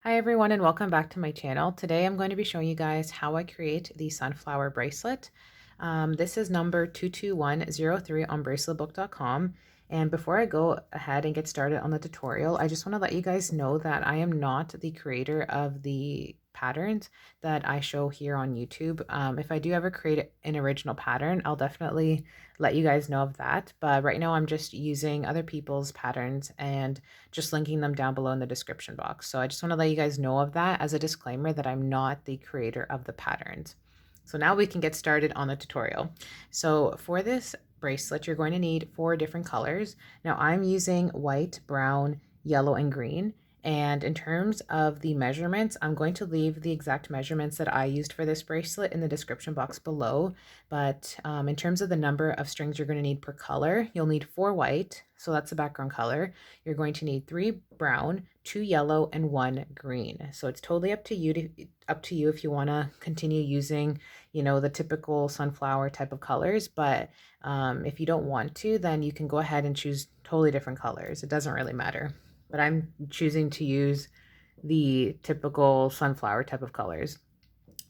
Hi everyone and welcome back to my channel. Today I'm going to be showing you guys how I create the sunflower bracelet. This is number 22103 on braceletbook.com. And before I go ahead and get started on the tutorial, I just want to let you guys know that I am not the creator of the patterns that I show here on YouTube. If I do ever create an original pattern, I'll definitely let you guys know of that. But right now I'm just using other people's patterns and just linking them down below in the description box. So I just want to let you guys know of that as a disclaimer that I'm not the creator of the patterns. So now we can get started on the tutorial. So for this bracelet, you're going to need 4 different colors. Now I'm using white, brown, yellow, and green. And in terms of the measurements, I'm going to leave the exact measurements that I used for this bracelet in the description box below. But in terms of the number of strings you're going to need per color, you'll need 4 white, so that's the background color. You're going to need 3 brown, 2 yellow, and 1 green. So it's totally up to you if you want to continue using, the typical sunflower type of colors. But if you don't want to, then you can go ahead and choose totally different colors. It doesn't really matter. But I'm choosing to use the typical sunflower type of colors.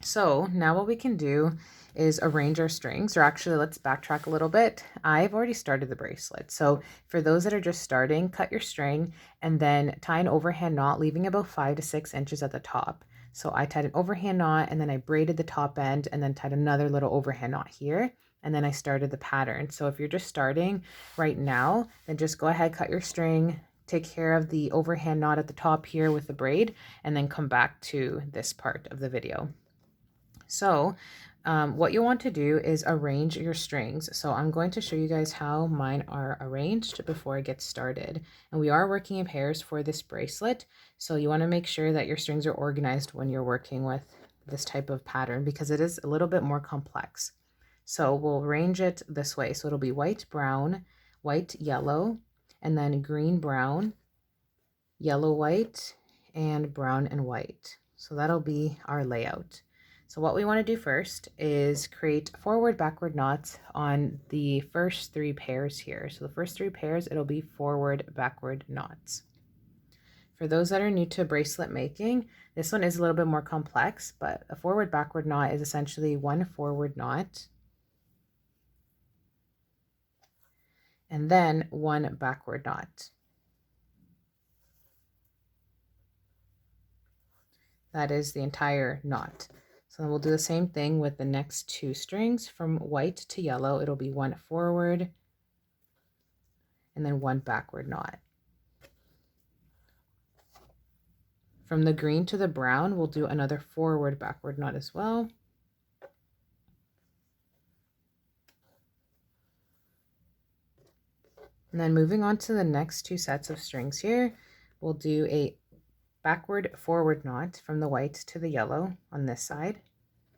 So now what we can do is arrange our strings, or actually let's backtrack a little bit. I've already started the bracelet. So for those that are just starting, cut your string and then tie an overhand knot, leaving about 5 to 6 inches at the top. So I tied an overhand knot and then I braided the top end and then tied another little overhand knot here. And then I started the pattern. So if you're just starting right now, then just go ahead, cut your string, take care of the overhand knot at the top here with the braid, and then come back to this part of the video. So what you want to do is arrange your strings. So I'm going to show you guys how mine are arranged before I get started. And we are working in pairs for this bracelet. So you want to make sure that your strings are organized when you're working with this type of pattern because it is a little bit more complex. So we'll arrange it this way. So it'll be white, brown, white, yellow, and then green, brown, yellow, white, and brown and white. So that'll be our layout. So what we want to do first is create forward backward knots on the first 3 pairs here. So the first 3 pairs, it'll be forward backward knots. For those that are new to bracelet making, this one is a little bit more complex, but a forward backward knot is essentially 1 forward knot and then 1 backward knot. That is the entire knot. So then we'll do the same thing with the next 2 strings. From white to yellow, it'll be 1 forward and then 1 backward knot. From the green to the brown, we'll do another forward backward knot as well. And then moving on to the next 2 sets of strings here, we'll do a backward forward knot from the white to the yellow on this side.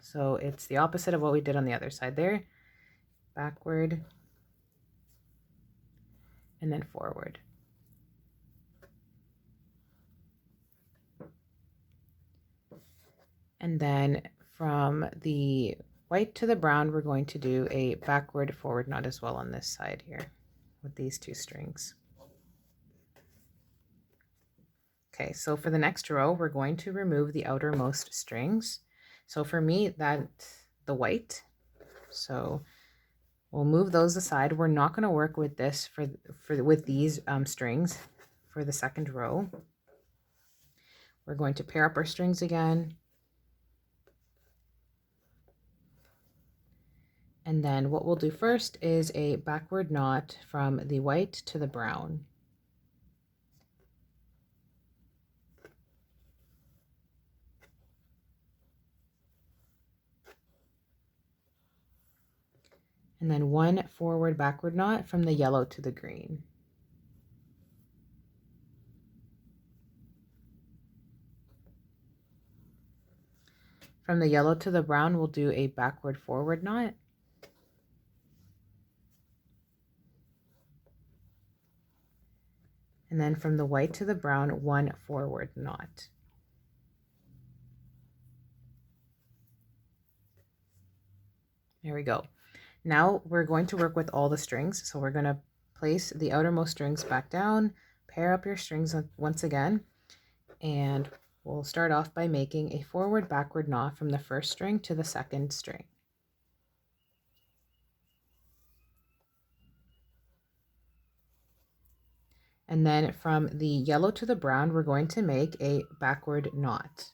So it's the opposite of what we did on the other side there. Backward and then forward. And then from the white to the brown, we're going to do a backward forward knot as well on this side here with these 2 strings. Okay, so for the next row, we're going to remove the outermost strings. So for me, that's the white. So we'll move those aside. We're not going to work with this with these strings for the second row. We're going to pair up our strings again. And then what we'll do first is a backward knot from the white to the brown. And then 1 forward backward knot from the yellow to the green. From the yellow to the brown, we'll do a backward forward knot. And then from the white to the brown, 1 forward knot. There we go. Now we're going to work with all the strings. So we're going to place the outermost strings back down, pair up your strings once again, and We'll start off by making a forward backward knot from the first string to the second string. And then from the yellow to the brown, we're going to make a backward knot.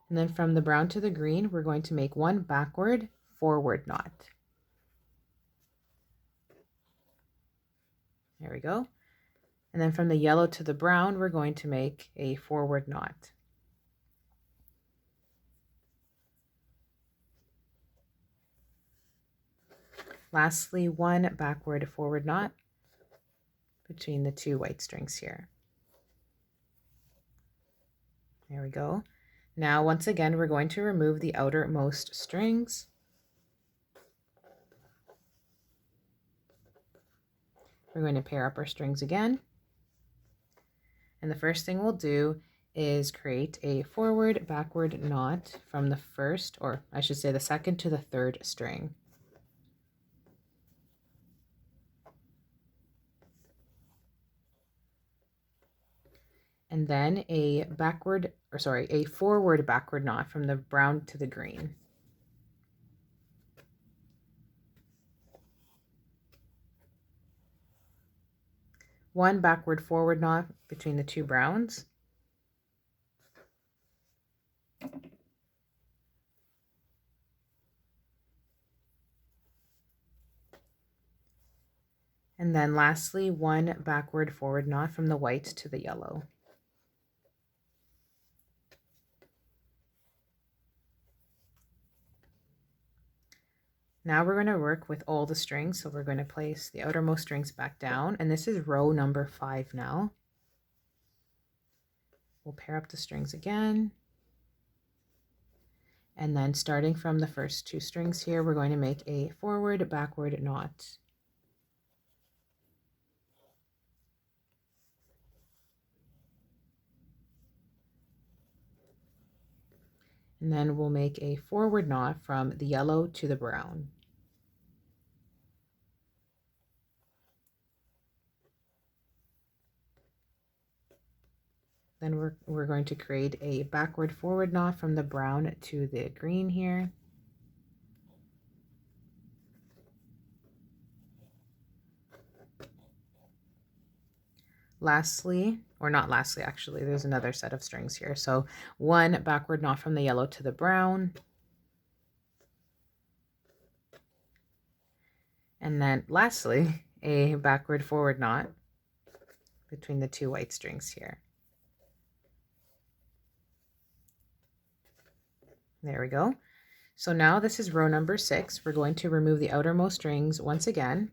And then from the brown to the green, we're going to make one backward forward knot. There we go. And then from the yellow to the brown, we're going to make a forward knot. Lastly, one backward forward knot between the two white strings here. There we go. Now, once again, we're going to remove the outermost strings. We're going to pair up our strings again. And the first thing we'll do is create a forward backward knot from the first, or I should say the second to the third string. And then a forward backward knot from the brown to the green. One backward forward knot between the two browns. And then lastly, one backward forward knot from the white to the yellow. Now we're going to work with all the strings. So we're going to place the outermost strings back down, and this is row number 5 now. We'll pair up the strings again. And then starting from the first 2 strings here, we're going to make a forward backward knot. And then we'll make a forward knot from the yellow to the brown. Then we're going to create a backward forward knot from the brown to the green here. Lastly, or not lastly actually, there's another set of strings here. So one backward knot from the yellow to the brown. And then lastly, a backward forward knot between the two white strings here. There we go. So now this is row number 6. We're going to remove the outermost strings once again.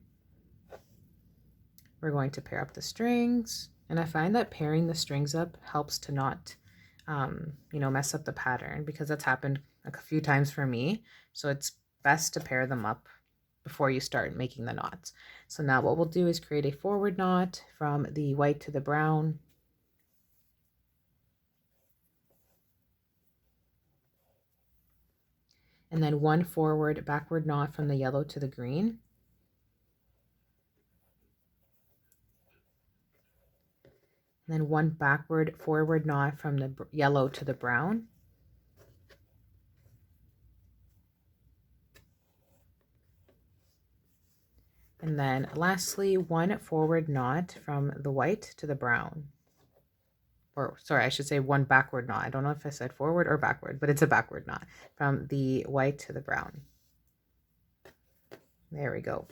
We're going to pair up the strings, and I find that pairing the strings up helps to not, mess up the pattern, because that's happened a few times for me. So it's best to pair them up before you start making the knots. So now what we'll do is create a forward knot from the white to the brown. And then one forward backward knot from the yellow to the green. And then one backward forward knot from the yellow to the brown. And then lastly, one forward knot from the white to the brown. Or sorry, I should say one backward knot. I don't know if I said forward or backward, but it's a backward knot from the white to the brown. There we go.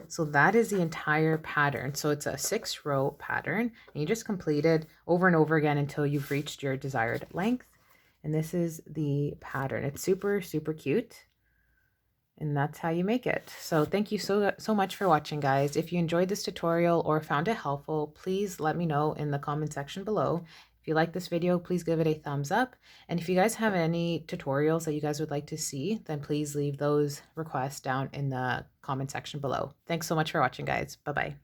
So that is the entire pattern. So it's a 6-row pattern, and you just complete it over and over again until you've reached your desired length. And this is the pattern. It's super, super cute. And that's how you make it. So thank you so much for watching, guys. If you enjoyed this tutorial or found it helpful, please let me know in the comment section below. If you like this video, please give it a thumbs up. And if you guys have any tutorials that you guys would like to see, then please leave those requests down in the comment section below. Thanks so much for watching, guys. Bye-bye.